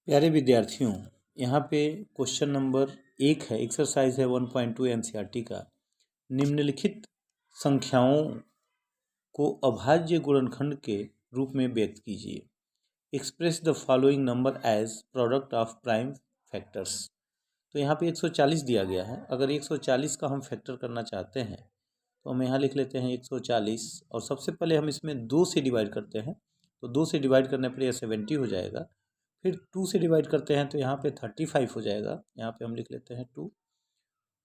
प्यारे विद्यार्थियों, यहाँ पे क्वेश्चन नंबर 1 है, एक्सरसाइज है 1.2 एनसीईआरटी का। निम्नलिखित संख्याओं को अभाज्य गुणनखंड के रूप में व्यक्त कीजिए। Express the following number as product of prime factors. तो यहाँ पे 140 दिया गया है। अगर 140 का हम फैक्टर करना चाहते हैं तो हम यहाँ लिख लेते हैं 140, और सबसे पहले हम इसमें 2 से डिवाइड करते हैं। तो 2 से डिवाइड करने पर यह 70 हो जाएगा। फिर 2 से डिवाइड करते हैं तो यहाँ पे 35 हो जाएगा। यहाँ पे हम लिख लेते हैं 2,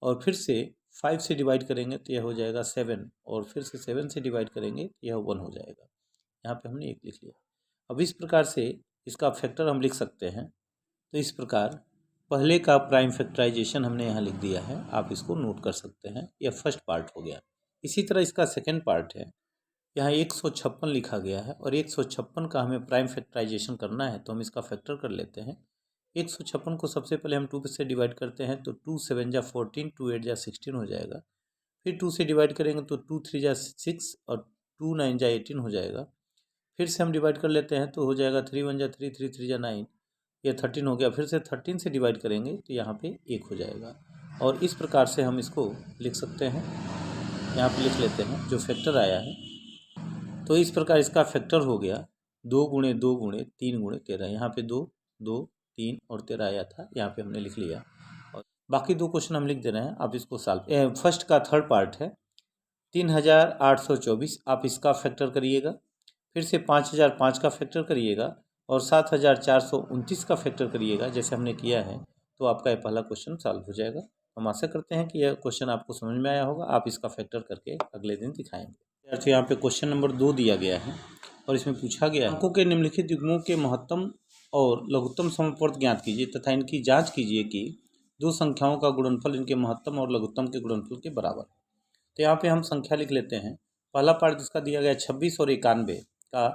और फिर से 5 से डिवाइड करेंगे तो यह हो जाएगा 7, और फिर से 7 से डिवाइड करेंगे तो यह 1 हो जाएगा। यहाँ पे हमने 1 लिख लिया। अब इस प्रकार से इसका फैक्टर हम लिख सकते हैं। तो इस प्रकार पहले का प्राइम फैक्टराइजेशन हमने यहाँ लिख दिया है, आप इसको नोट कर सकते हैं। यह फर्स्ट पार्ट हो गया। इसी तरह इसका सेकेंड पार्ट है। यहाँ 156 लिखा गया है, और 156 का हमें प्राइम फैक्टराइजेशन करना है, तो हम इसका फैक्टर कर लेते हैं। 156 को सबसे पहले हम 2 से डिवाइड करते हैं तो 2 7 जा 14, 2 8 जा 16 हो जाएगा। फिर 2 से डिवाइड करेंगे तो 2 3 जा 6, और 2 9 जा 18 हो जाएगा। फिर से हम डिवाइड कर लेते हैं तो हो जाएगा 3 1 जा 3, 3 3 जा 9, ये 13 हो गया। फिर से 13 से डिवाइड करेंगे तो यहाँ पे 1 हो जाएगा। और इस प्रकार से हम इसको लिख सकते हैं। यहाँ पे लिख लेते हैं जो फैक्टर आया है। तो इस प्रकार इसका फैक्टर हो गया 2 गुणे 2 गुणे 3 गुणे 13। यहाँ पे 2 2 3 और 13 आया था, यहाँ पे हमने लिख लिया। और बाकी 2 क्वेश्चन हम लिख दे रहे हैं, आप इसको सॉल्व। फर्स्ट का थर्ड पार्ट है 3824, आप इसका फैक्टर करिएगा। फिर से 5005 का फैक्टर करिएगा, और 7429 का फैक्टर करिएगा। जैसे हमने किया है तो आपका यह पहला क्वेश्चन सॉल्व हो जाएगा। हम आशा करते हैं कि यह क्वेश्चन आपको समझ में आया होगा। आप इसका फैक्टर करके अगले दिन दिखाएंगे। तो यहाँ पे क्वेश्चन नंबर 2 दिया गया है, और इसमें पूछा गया है अंकों के निम्नलिखित युग्मों के महत्तम और लघुत्तम समवर्त ज्ञात कीजिए तथा इनकी जांच कीजिए कि दो संख्याओं का गुणनफल इनके महत्तम और लघुत्तम के गुणनफल के बराबर है। तो यहाँ पे हम संख्या लिख लेते हैं। पहला पार्ट जिसका दिया गया 26 और 91 का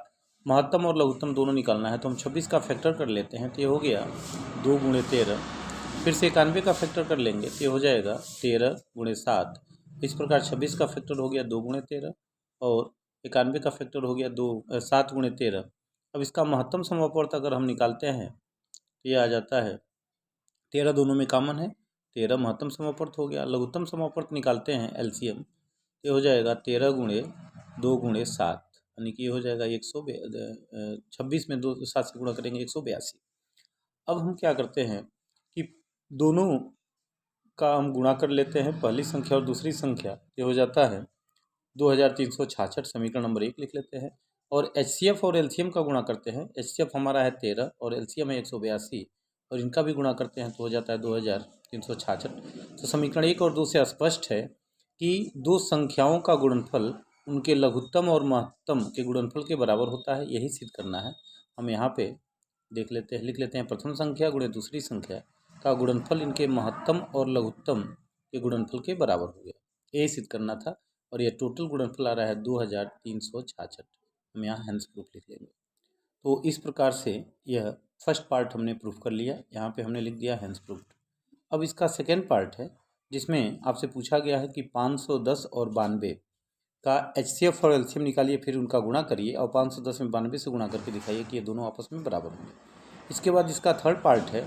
महत्तम और लघुत्तम दोनों निकालना है, तो हम 26 का फैक्टर कर लेते हैं तो ये हो गया 2 गुणे 13। फिर से 91 का फैक्टर कर लेंगे तो ये हो जाएगा 13 गुणे 7। इस प्रकार 26 का फैक्टर हो गया 2 गुणे 13, और 91 का फैक्टर हो गया 7 गुणे 13। अब इसका महत्तम समवर्त अगर हम निकालते हैं तो ये आ जाता है 13 दोनों में कॉमन है, 13 महत्तम समवर्त हो गया। लघुत्तम समवर्त निकालते हैं एलसीएम, ये हो जाएगा 13 गुणे 2 गुणे 7, यानी कि ये हो जाएगा 26 में 2 7 से गुणा करेंगे 182। अब हम क्या करते हैं कि दोनों का हम गुणा कर लेते हैं, पहली संख्या और दूसरी संख्या। ये हो जाता है 2366, समीकरण नंबर 1 लिख लेते हैं। और एचसीएफ और एलसीएम का गुणा करते हैं। एचसीएफ हमारा है 13 और एलसीएम है 182, और इनका भी गुणा करते हैं तो हो जाता है 2366। तो समीकरण 1 और 2 से स्पष्ट है कि दो संख्याओं का गुणनफल उनके लघुत्तम और महत्तम के गुणनफल के बराबर होता है। यही सिद्ध करना है। हम यहाँ पे लिख लेते हैं प्रथम संख्या गुणे दूसरी संख्या का गुणनफल इनके महत्तम और लघुत्तम के गुणनफल के बराबर हो गया। यही सिद्ध करना था, और यह टोटल गुणनफल आ रहा है 2366। हम यहाँ हैंस प्रूफ लिख लेंगे। तो इस प्रकार से यह फर्स्ट पार्ट हमने प्रूफ कर लिया। यहाँ पे हमने लिख दिया हैंस प्रूफ। अब इसका सेकेंड पार्ट है जिसमें आपसे पूछा गया है कि 510 और 92 का एचसीएफ और एलसीएम निकालिए, फिर उनका गुणा करिए, और 510 में 92 से गुणा करके दिखाइए कि ये दोनों आपस में बराबर होंगे। इसके बाद इसका थर्ड पार्ट है,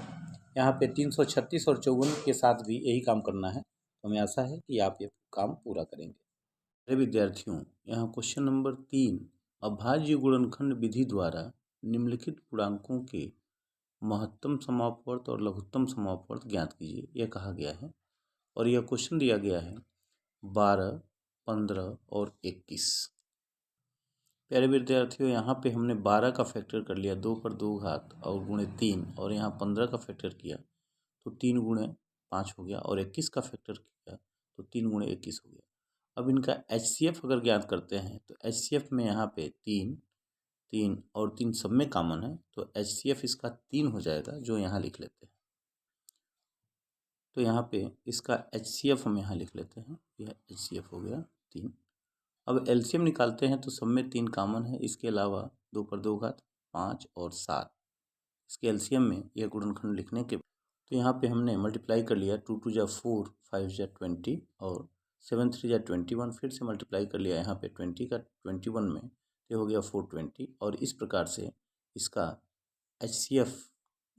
यहाँ पे 336 और 54 के साथ भी यही काम करना है। तो हमें आशा है कि आप ये काम पूरा करेंगे। अरे विद्यार्थियों, यहाँ क्वेश्चन नंबर 3, अभाज्य गुणनखंड विधि द्वारा निम्नलिखित पूर्णांकों के महत्तम समापवर्त और लघुत्तम समापवर्त ज्ञात कीजिए, यह कहा गया है। और यह क्वेश्चन दिया गया है 12, 15 और 21। प्यारे विद्यार्थियों, यहाँ पे हमने 12 का फैक्टर कर लिया 2 पर 2 घात और गुणे 3, और यहाँ 15 का फैक्टर किया तो 3 गुणे 5 हो गया, और 21 का फैक्टर किया तो 3 गुणे 21 हो गया। अब इनका एचसीएफ अगर ज्ञात करते हैं तो एचसीएफ में यहाँ पे 3 3 और 3 सब में कॉमन है, तो एचसीएफ इसका 3 हो जाएगा, जो यहाँ लिख लेते हैं। तो यहाँ पे इसका एचसीएफ हम यहाँ लिख लेते हैं, यह एचसीएफ हो गया 3। अब एलसीएम निकालते हैं तो सब में 3 कॉमन है, इसके अलावा 2 पर 2 घात 5 और 7। इसके एलसीएम में यह गुणनखंड लिखने के तो यहाँ पे हमने मल्टीप्लाई कर लिया, 2 2 जा 4, 5 जा 20 और 7 3 जा 21। फिर से मल्टीप्लाई कर लिया यहाँ पे 20 का 21 में, ये हो गया 420। और इस प्रकार से इसका एचसीएफ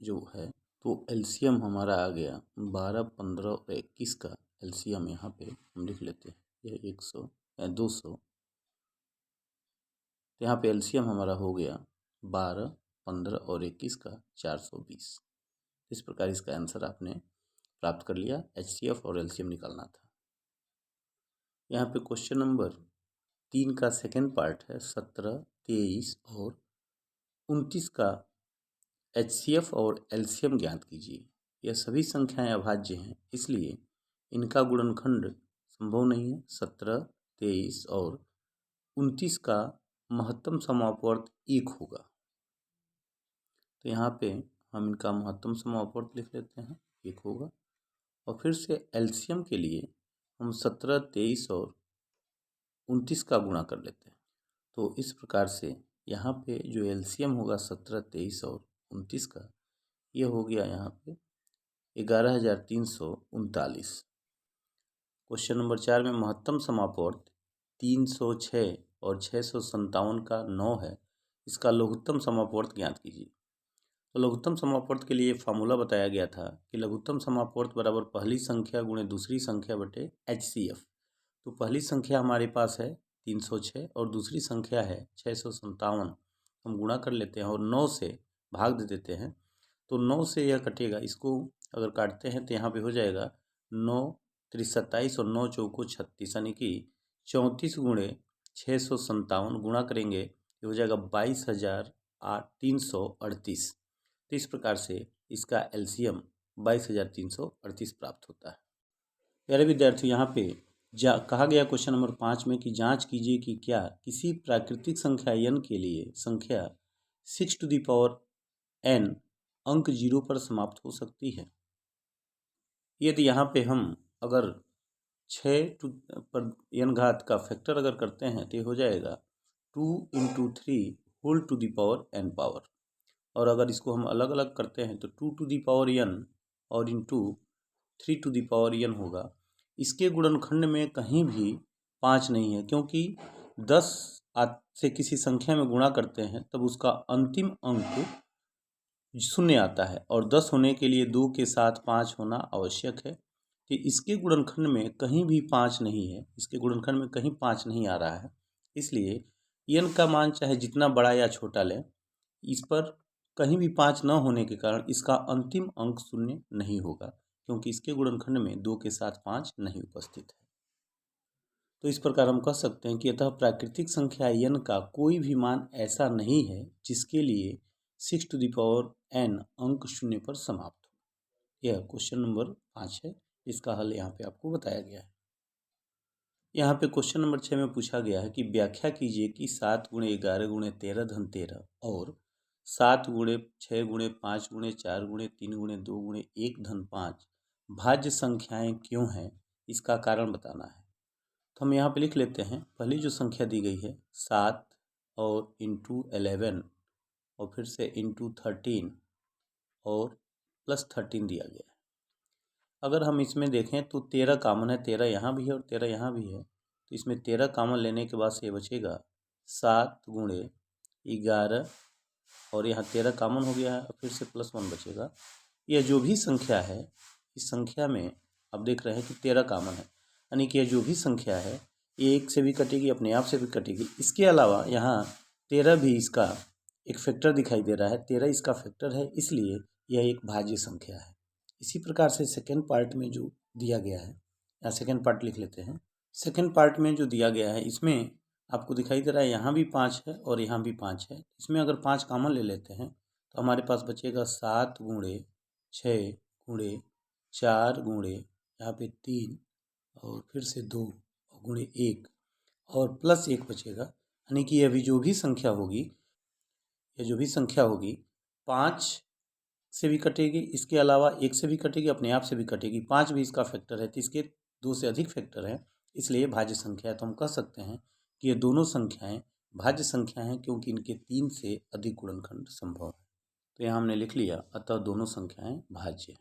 जो है तो एलसीएम हमारा आ गया 12, 15 और 21 का एलसीएम यहाँ पे हम लिख लेते हैं, यह 100 या 200, तो यहाँ पे एलसीएम हमारा हो गया 12, 15 और 21 का 420। इस प्रकार इसका आंसर आपने प्राप्त कर लिया। एचसीएफ और एलसीएम निकालना था। यहाँ पे क्वेश्चन नंबर 3 का सेकेंड पार्ट है, 17, 23 और 29 का एचसीएफ और एलसीएम ज्ञात कीजिए। यह सभी संख्याएं अभाज्य हैं, इसलिए इनका गुणनखंड संभव नहीं है। 17, 23 और 29 का महत्तम समापवर्त 1 होगा, तो यहाँ पे हम इनका महत्तम समापवर्त लिख लेते हैं, 1 होगा। और फिर से एलसीएम के लिए हम 17, 23 और 29 का गुणा कर लेते हैं। तो इस प्रकार से यहाँ पे जो एलसीएम होगा 17, 23 और 29 का, ये हो गया यहाँ पे 11,339। क्वेश्चन नंबर 4 में महत्तम समापवर्त 306 और 657 का 9 है, इसका लघुत्तम समापवर्त ज्ञात कीजिए। तो लघुत्तम समापवर्त के लिए फार्मूला बताया गया था कि लघुत्तम समापवर्त बराबर पहली संख्या गुणे दूसरी संख्या बटे एचसीएफ। तो पहली संख्या हमारे पास है 306 और दूसरी संख्या है 657, हम गुणा कर लेते हैं और 9 से भाग दे देते हैं, तो 9 से यह कटेगा। इसको अगर काटते हैं तो यहाँ पे हो जाएगा 9 3 27 और 9 चौको 36, यानी कि 34 गुणे 657 गुणा करेंगे, ये हो जाएगा 22,338। तो इस प्रकार से इसका एलसीएम 22,338 प्राप्त होता है। प्यारे विद्यार्थी, यहाँ पे कहा गया क्वेश्चन नंबर 5 में कि जांच कीजिए कि क्या किसी प्राकृतिक संख्या n के लिए संख्या 6 टू द पावर n अंक 0 पर समाप्त हो सकती है। यदि यहाँ पे हम अगर 6 पर n घात का फैक्टर अगर करते हैं तो ये हो जाएगा 2 × 3 whole to the power n power, और अगर इसको हम अलग अलग करते हैं तो 2 टू द पावर n और into 3 to the power n होगा। इसके गुणनखंड में कहीं भी 5 नहीं है, क्योंकि 10 से किसी संख्या में गुणा करते हैं तब उसका अंतिम अंक 0 आता है, और 10 होने के लिए 2 के साथ 5 होना आवश्यक है। कि इसके गुणनखंड में कहीं भी 5 नहीं है, इसके गुणनखंड में कहीं 5 नहीं आ रहा है, इसलिए n का मान चाहे जितना बड़ा या छोटा लें, इस पर कहीं भी 5 न होने के कारण इसका अंतिम अंक 0 नहीं होगा, क्योंकि इसके गुणनखंड में 2 के साथ 5 नहीं उपस्थित है। तो इस प्रकार हम कह सकते हैं कि अतः प्राकृतिक संख्या n का कोई भी मान ऐसा नहीं है जिसके लिए 6 टू द पावर n अंक 0 पर समाप्त हो। यह क्वेश्चन नंबर 5 है, इसका हल यहाँ पे आपको बताया गया है। यहाँ पे क्वेश्चन नंबर 6 में पूछा गया है कि व्याख्या कीजिए कि 7 × 11 × 13 धन 13 और 7 × 6 × 5 × 4 × 3 × 2 × 1 धन 5 भाज्य संख्याएं क्यों हैं, इसका कारण बताना है। तो हम यहाँ पे लिख लेते हैं, पहली जो संख्या दी गई है 7 और इंटू 11 और फिर से इंटू 13 और प्लस 13 दिया गया है। अगर हम इसमें देखें तो 13 कॉमन है, 13 यहाँ भी है और 13 यहाँ भी है, तो इसमें 13 कॉमन लेने के बाद से ये बचेगा 7 × 11 और यहाँ 13 कॉमन हो गया है और फिर से प्लस 1 बचेगा। यह जो भी संख्या है, इस संख्या में आप देख रहे हैं कि 13 कॉमन है, यानी कि यह जो भी संख्या है ये 1 से भी कटेगी, अपने आप से भी कटेगी। इसके अलावा यहाँ 13 भी इसका एक फैक्टर दिखाई दे रहा है, 13 इसका फैक्टर है, इसलिए यह एक भाज्य संख्या है। इसी प्रकार से सेकेंड पार्ट में जो दिया गया है, या सेकेंड पार्ट लिख लेते हैं। सेकेंड पार्ट में जो दिया गया है इसमें आपको दिखाई दे रहा है यहाँ भी 5 है और यहाँ भी 5 है। इसमें अगर 5 कॉमन ले लेते हैं तो हमारे पास बचेगा 7 × 6 × 4 × यहाँ पे 3 और फिर से 2 × 1 और प्लस 1 बचेगा, यानी कि अभी जो भी संख्या होगी, यह जो भी संख्या होगी 5 से भी कटेगी, इसके अलावा 1 से भी कटेगी, अपने आप से भी कटेगी। 5 भी इसका फैक्टर है, तो इसके 2 से अधिक फैक्टर हैं, इसलिए भाज्य संख्या है। तो हम कह सकते हैं कि ये दोनों संख्याएं भाज्य संख्या हैं, क्योंकि इनके 3 से अधिक गुणनखंड संभव है। तो यहाँ हमने लिख लिया, अतः दोनों संख्याएं भाज्य हैं।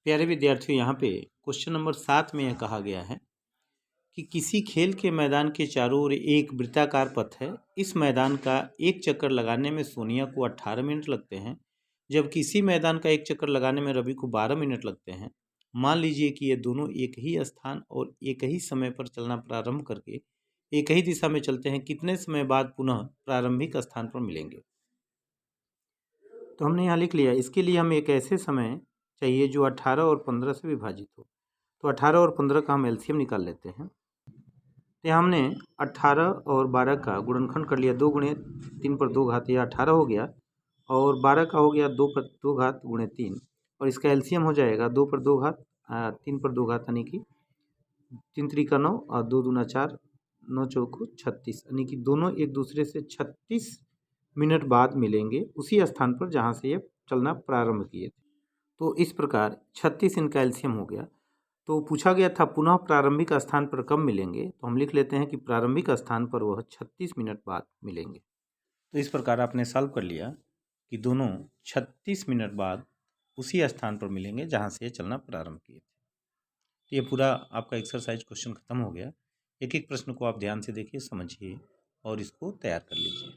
प्यारे विद्यार्थियों, यहाँ पे क्वेश्चन नंबर 7 में यह कहा गया है कि किसी खेल के मैदान के चारों ओर एक वृत्ताकार पथ है। इस मैदान का एक चक्कर लगाने में सोनिया को 18 मिनट लगते हैं, जब किसी मैदान का एक चक्कर लगाने में रवि को 12 मिनट लगते हैं। मान लीजिए कि ये दोनों एक ही स्थान और एक ही समय पर चलना प्रारंभ करके एक ही दिशा में चलते हैं, कितने समय बाद पुनः प्रारंभिक स्थान पर मिलेंगे। तो हमने यहाँ लिख लिया। इसके लिए हमें एक ऐसे समय चाहिए जो 18 और 15 से विभाजित हो। तो 18 और 15 का हम एलसीएम निकाल लेते हैं। तो हमने 18 और 12 का गुणनखंड कर लिया। 2 गुणे 3 पर 2 घात, यह 18 हो गया, और 12 का हो गया 2 पर 2 घात गुणे 3, और इसका एलसीएम हो जाएगा 2 पर 2 घात 3 पर 2 घात, यानी कि 3 त्रिका 9 और 2 दूना 4, 9 चौको 36, यानी कि दोनों एक दूसरे से 36 मिनट बाद मिलेंगे उसी स्थान पर जहाँ से ये चलना प्रारंभ किए थे। तो इस प्रकार 36 इनका एलसीएम हो गया। तो पूछा गया था पुनः प्रारंभिक स्थान पर कब मिलेंगे, तो हम लिख लेते हैं कि प्रारंभिक स्थान पर वह 36 मिनट बाद मिलेंगे। तो इस प्रकार आपने सॉल्व कर लिया कि दोनों 36 मिनट बाद उसी स्थान पर मिलेंगे जहाँ से ये चलना प्रारंभ किए थे। तो ये पूरा आपका एक्सरसाइज क्वेश्चन खत्म हो गया। एक एक प्रश्न को आप ध्यान से देखिए, समझिए और इसको तैयार कर लीजिए।